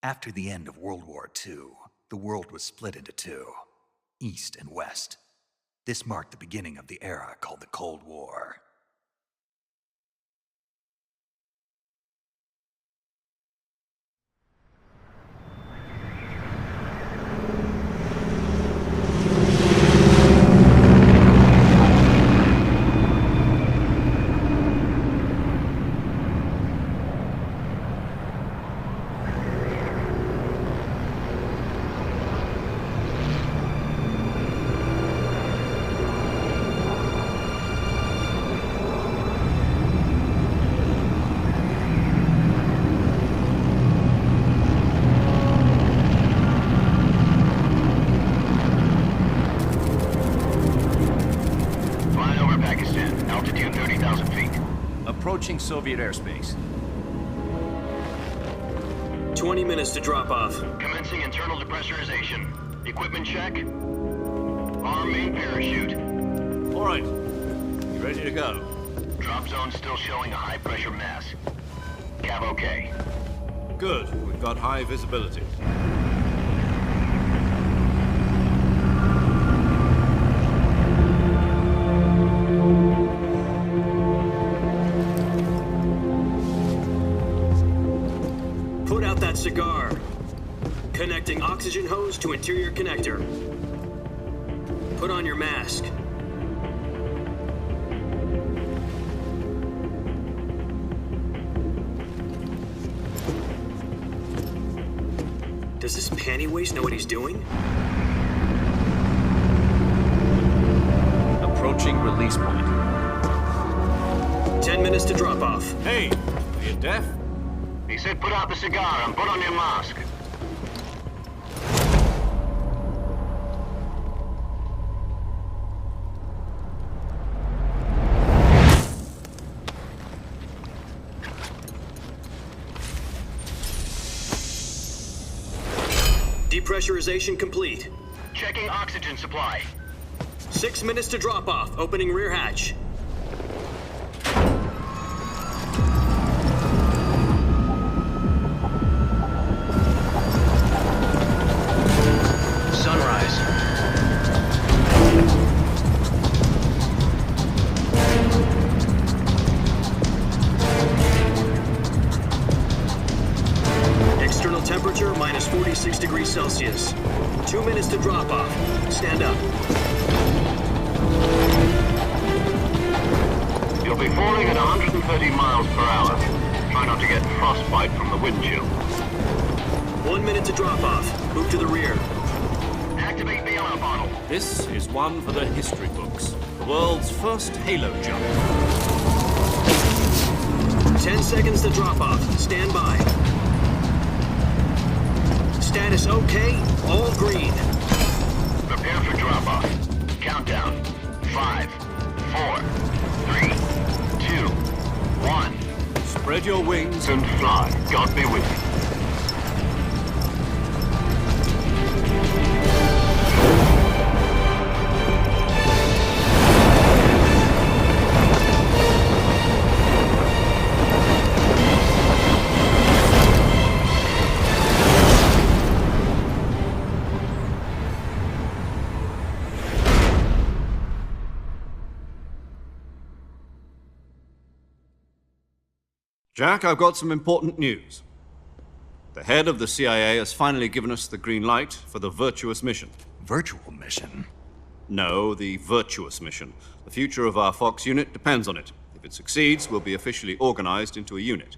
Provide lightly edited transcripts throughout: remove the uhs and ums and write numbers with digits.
After the end of World War II, the world was split into two, East and West. This marked the beginning of the era called the Cold War. Approaching Soviet airspace. 20 minutes to drop off. Commencing internal depressurization. Equipment check. Arm main parachute. All right. You ready to go? Drop zone still showing a high pressure mass. Cav okay. Good. We've got high visibility. Put out that cigar. Connecting oxygen hose to interior connector. Put on your mask. Does this panty waste know what he's doing? Approaching release point. 10 minutes to drop off. Hey, are you deaf? He said put out the cigar and put on your mask. Depressurization complete. Checking oxygen supply. 6 minutes to drop off. Opening rear hatch. Sunrise. External temperature minus 46 degrees Celsius. 2 minutes to drop off. Stand up. You'll be falling at 130 miles per hour. Try not to get frostbite from the wind chill. 1 minute to drop off. Move to the rear. Activate the alarm bottle. This is one for the history books. The world's first halo jump. 10 seconds to drop off. Stand by. Status okay. All green. Prepare for drop-off. Countdown. 5, 4, 3, 2, 1. Spread your wings And fly. God be with you. Jack, I've got some important news. The head of the CIA has finally given us the green light for the virtuous mission. Virtual mission? No, the virtuous mission. The future of our Fox unit depends on it. If it succeeds, we'll be officially organized into a unit.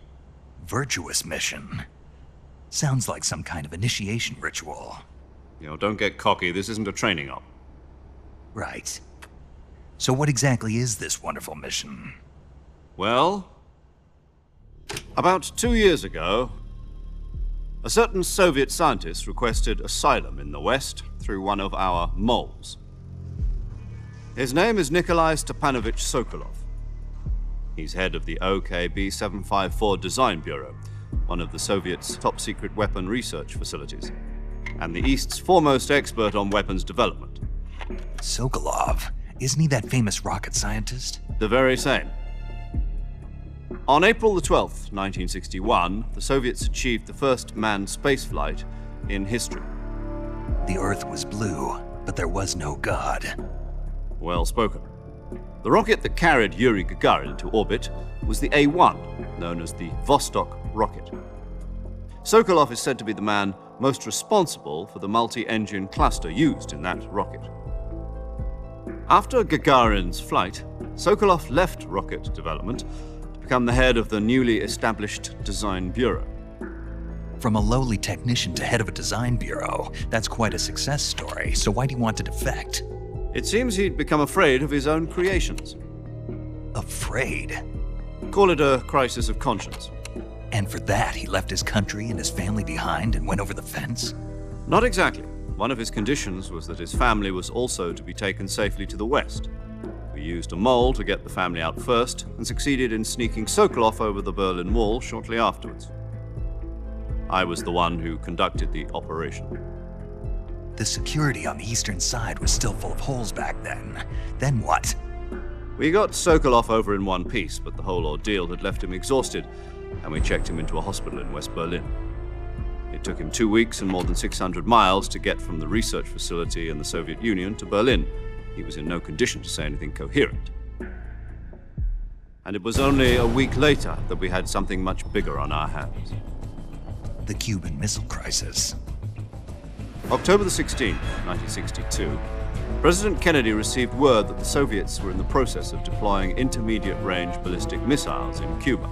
Virtuous mission? Sounds like some kind of initiation ritual. You know, don't get cocky. This isn't a training op. Right. So what exactly is this wonderful mission? Well, about 2 years ago, a certain Soviet scientist requested asylum in the West through one of our moles. His name is Nikolai Stepanovich Sokolov. He's head of the OKB 754 Design Bureau, one of the Soviets' top-secret weapon research facilities, and the East's foremost expert on weapons development. Sokolov? Isn't he that famous rocket scientist? The very same. On April the 12th, 1961, the Soviets achieved the first manned spaceflight in history. The Earth was blue, but there was no God. Well spoken. The rocket that carried Yuri Gagarin into orbit was the A-1, known as the Vostok rocket. Sokolov is said to be the man most responsible for the multi-engine cluster used in that rocket. After Gagarin's flight, Sokolov left rocket development to become the head of the newly established Design Bureau. From a lowly technician to head of a design bureau, that's quite a success story, so why'd he want to defect? It seems he'd become afraid of his own creations. Afraid? Call it a crisis of conscience. And for that, he left his country and his family behind and went over the fence? Not exactly. One of his conditions was that his family was also to be taken safely to the west. We used a mole to get the family out first and succeeded in sneaking Sokolov over the Berlin Wall shortly afterwards. I was the one who conducted the operation. The security on the eastern side was still full of holes back then. Then what? We got Sokolov over in one piece, but the whole ordeal had left him exhausted, and we checked him into a hospital in West Berlin. It took him 2 weeks and more than 600 miles to get from the research facility in the Soviet Union to Berlin. He was in no condition to say anything coherent. And it was only a week later that we had something much bigger on our hands. The Cuban Missile Crisis. October the 16th, 1962, President Kennedy received word that the Soviets were in the process of deploying intermediate-range ballistic missiles in Cuba.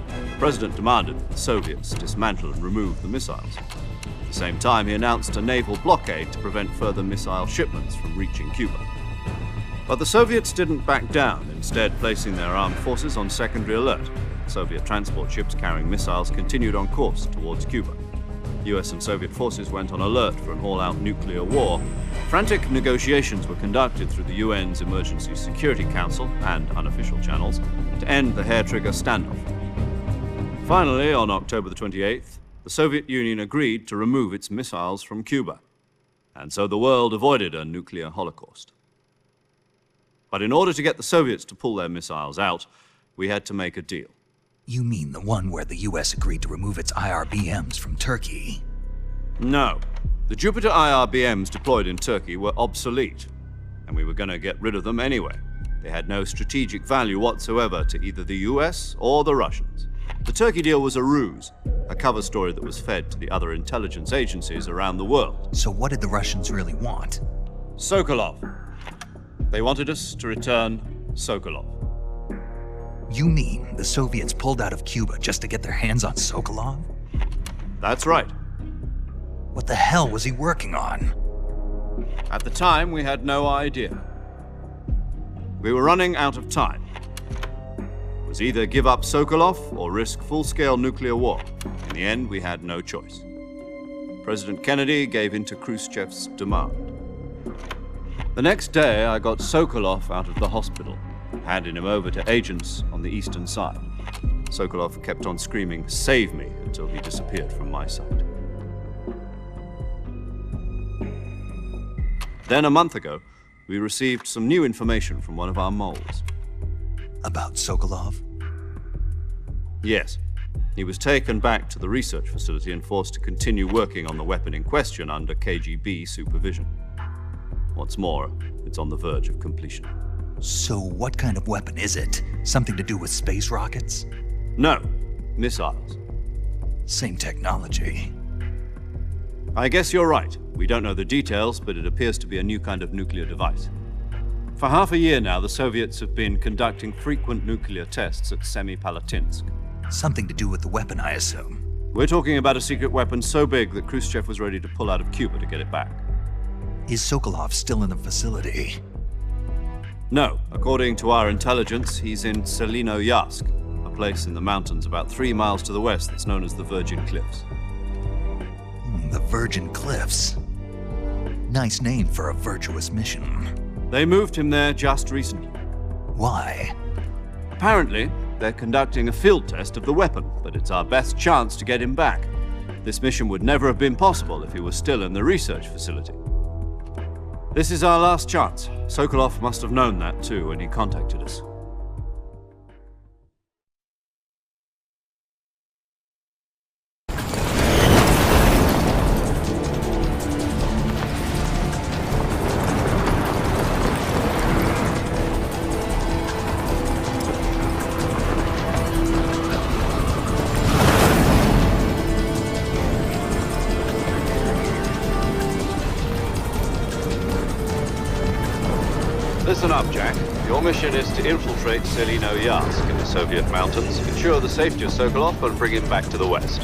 The President demanded that the Soviets dismantle and remove the missiles. At the same time, he announced a naval blockade to prevent further missile shipments from reaching Cuba. But the Soviets didn't back down, instead placing their armed forces on secondary alert. Soviet transport ships carrying missiles continued on course towards Cuba. US and Soviet forces went on alert for an all-out nuclear war. Frantic negotiations were conducted through the UN's Emergency Security Council and unofficial channels to end the hair-trigger standoff. Finally, on October the 28th, the Soviet Union agreed to remove its missiles from Cuba, and so the world avoided a nuclear holocaust. But in order to get the Soviets to pull their missiles out, we had to make a deal. You mean the one where the US agreed to remove its IRBMs from Turkey? No. The Jupiter IRBMs deployed in Turkey were obsolete, and we were going to get rid of them anyway. They had no strategic value whatsoever to either the US or the Russians. The Turkey deal was a ruse, a cover story that was fed to the other intelligence agencies around the world. So what did the Russians really want? Sokolov. They wanted us to return Sokolov. You mean the Soviets pulled out of Cuba just to get their hands on Sokolov? That's right. What the hell was he working on? At the time, we had no idea. We were running out of time. It was either give up Sokolov or risk full-scale nuclear war. In the end, we had no choice. President Kennedy gave in to Khrushchev's demand. The next day, I got Sokolov out of the hospital, handing him over to agents on the eastern side. Sokolov kept on screaming, "Save me," until he disappeared from my sight. Then a month ago, we received some new information from one of our moles. About Sokolov? Yes. He was taken back to the research facility and forced to continue working on the weapon in question under KGB supervision. What's more, it's on the verge of completion. So what kind of weapon is it? Something to do with space rockets? No, missiles. Same technology. I guess you're right. We don't know the details, but it appears to be a new kind of nuclear device. For half a year now, the Soviets have been conducting frequent nuclear tests at Semipalatinsk. Something to do with the weapon, I assume. We're talking about a secret weapon so big that Khrushchev was ready to pull out of Cuba to get it back. Is Sokolov still in the facility? No. According to our intelligence, he's in Selinoyarsk, a place in the mountains about 3 miles to the west that's known as the Virgin Cliffs. The Virgin Cliffs. Nice name for a virtuous mission. They moved him there just recently. Why? Apparently, they're conducting a field test of the weapon, but it's our best chance to get him back. This mission would never have been possible if he was still in the research facility. This is our last chance. Sokolov must have known that too when he contacted us. up, Jack. Your mission is to infiltrate Selino-Yarsk in the Soviet mountains, ensure the safety of Sokolov, and bring him back to the west.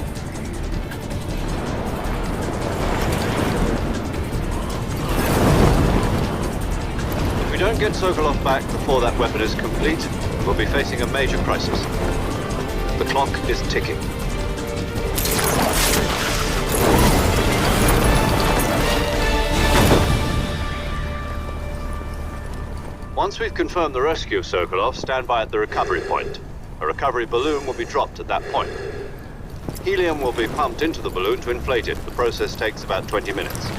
If we don't get Sokolov back before that weapon is complete, we'll be facing a major crisis. The clock is ticking. Once we've confirmed the rescue of Sokolov, stand by at the recovery point. A recovery balloon will be dropped at that point. Helium will be pumped into the balloon to inflate it. The process takes about 20 minutes.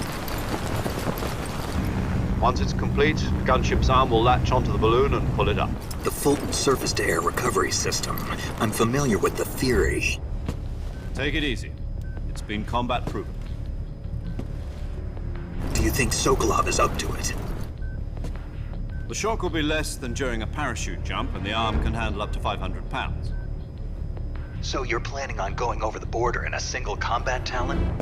Once it's complete, the gunship's arm will latch onto the balloon and pull it up. The Fulton surface-to-air recovery system. I'm familiar with the theory. Take it easy. It's been combat-proven. Do you think Sokolov is up to it? The shock will be less than during a parachute jump, and the arm can handle up to 500 pounds. So you're planning on going over the border in a single combat Talon?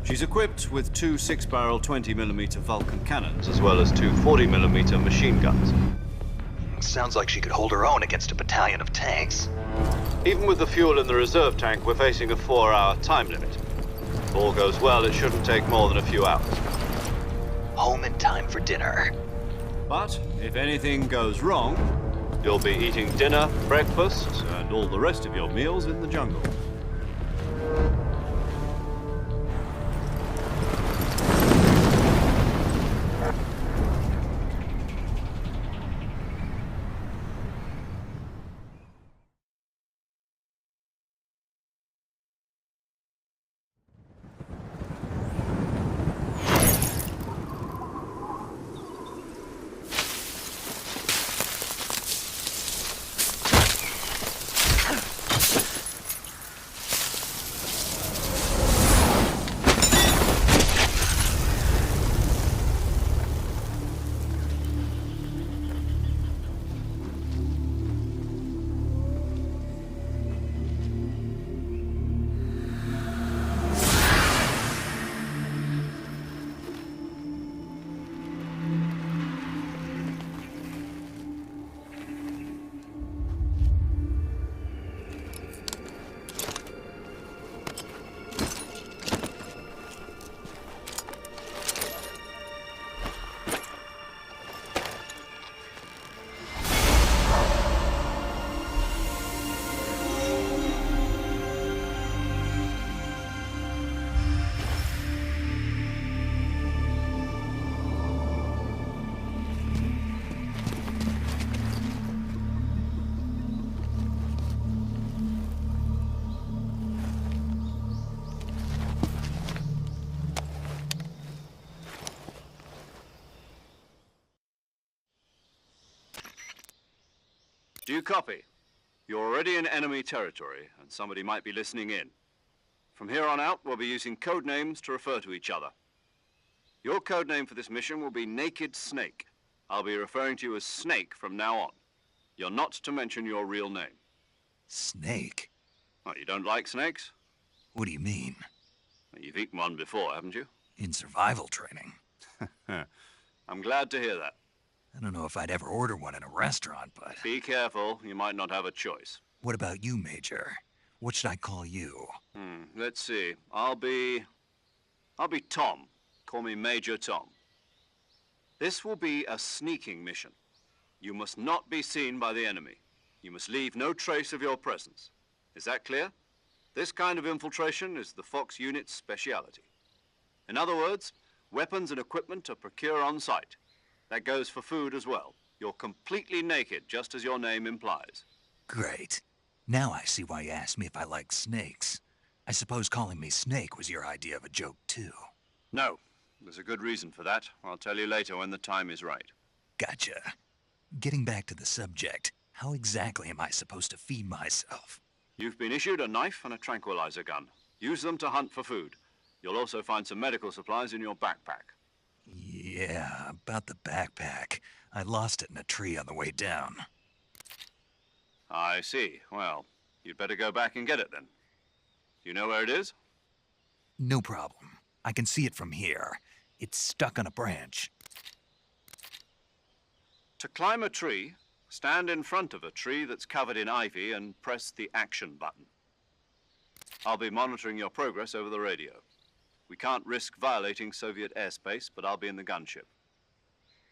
She's equipped with two 6-barrel 20mm Vulcan cannons, as well as two 40mm machine guns. Sounds like she could hold her own against a battalion of tanks. Even with the fuel in the reserve tank, we're facing a 4-hour time limit. If all goes well, it shouldn't take more than a few hours. Home in time for dinner. But if anything goes wrong, you'll be eating dinner, breakfast, and all the rest of your meals in the jungle. Do you copy? You're already in enemy territory, and somebody might be listening in. From here on out, we'll be using code names to refer to each other. Your code name for this mission will be Naked Snake. I'll be referring to you as Snake from now on. You're not to mention your real name. Snake? Oh, you don't like snakes? What do you mean? Well, you've eaten one before, haven't you? In survival training. I'm glad to hear that. I don't know if I'd ever order one in a restaurant, but... Be careful, you might not have a choice. What about you, Major? What should I call you? Let's see. I'll be Tom. Call me Major Tom. This will be a sneaking mission. You must not be seen by the enemy. You must leave no trace of your presence. Is that clear? This kind of infiltration is the Fox unit's speciality. In other words, weapons and equipment are procured on site. That goes for food as well. You're completely naked, just as your name implies. Great. Now I see why you asked me if I like snakes. I suppose calling me Snake was your idea of a joke, too. No. There's a good reason for that. I'll tell you later when the time is right. Gotcha. Getting back to the subject, how exactly am I supposed to feed myself? You've been issued a knife and a tranquilizer gun. Use them to hunt for food. You'll also find some medical supplies in your backpack. Yeah, about the backpack. I lost it in a tree on the way down. I see. Well, you'd better go back and get it then. Do you know where it is? No problem. I can see it from here. It's stuck on a branch. To climb a tree, stand in front of a tree that's covered in ivy and press the action button. I'll be monitoring your progress over the radio. We can't risk violating Soviet airspace, but I'll be in the gunship.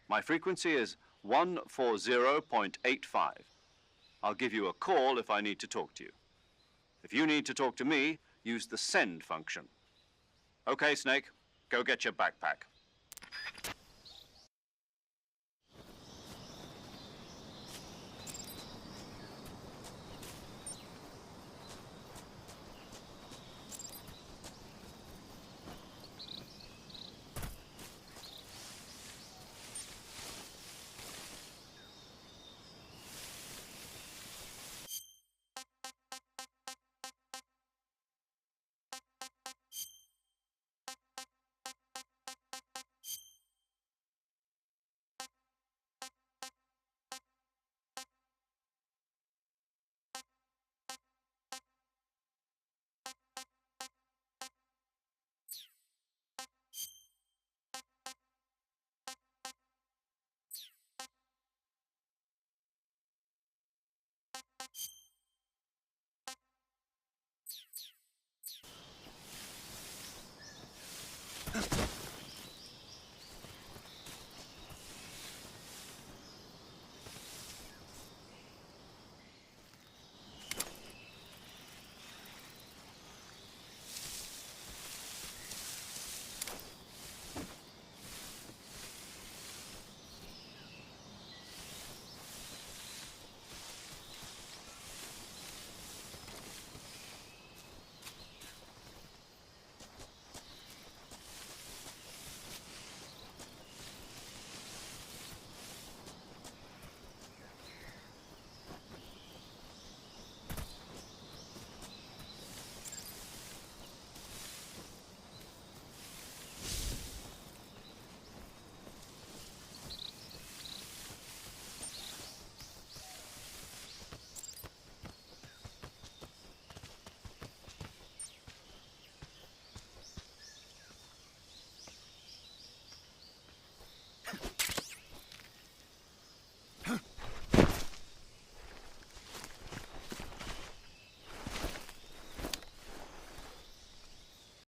My frequency is 140.85. I'll give you a call if I need to talk to you. If you need to talk to me, use the send function. Okay, Snake, go get your backpack.